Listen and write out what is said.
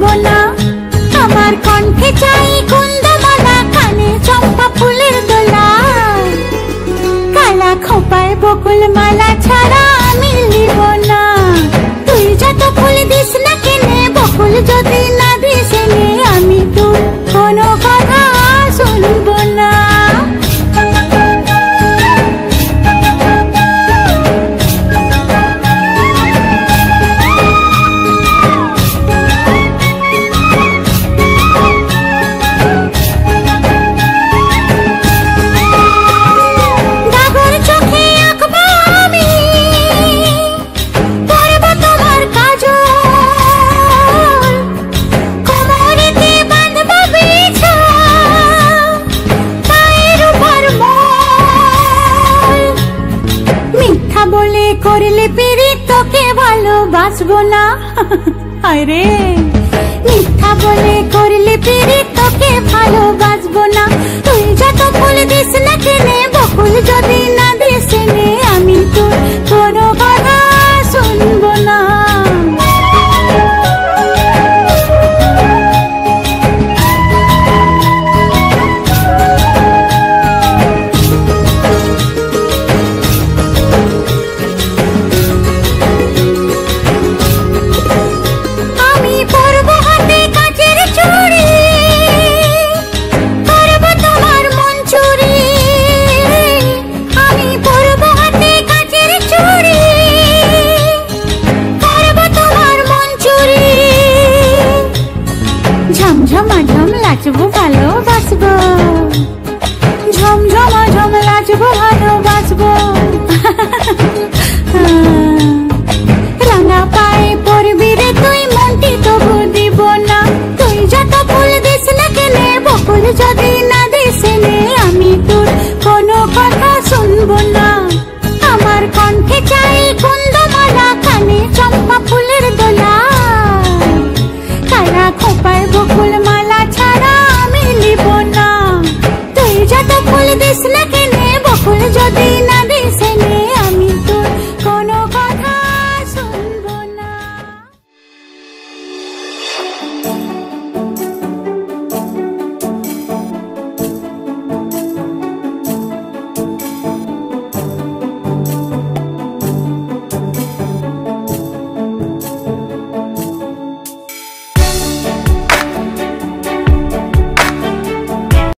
শুনবো না। আমার কণ্ঠে চাই কুন্দমালা, কানে চম্পা ফুলের দোলা, কালা খোপায় বকুল মালা ছাড়া আমি নিব না। তুই যত ফুল দিস না কেনে, বকুল যদি না দিস এনে, আমি তোর কোনো কথা শুনবো না। করলে পিড়ি তোকে ভালোবাসবো না। আরে মিথ্যা বলে করলে পিড়ি তোকে ভালোবাসবো না। তুই যত ফুল দিস না কেনে, বকুল যদি না দিস এনে, আমি তোর কোনো কথা শুনবো না। ঝমঝমাঝম লাচবো ভালোবাসবো, ঝমঝমাঝম লাচবো ভালো।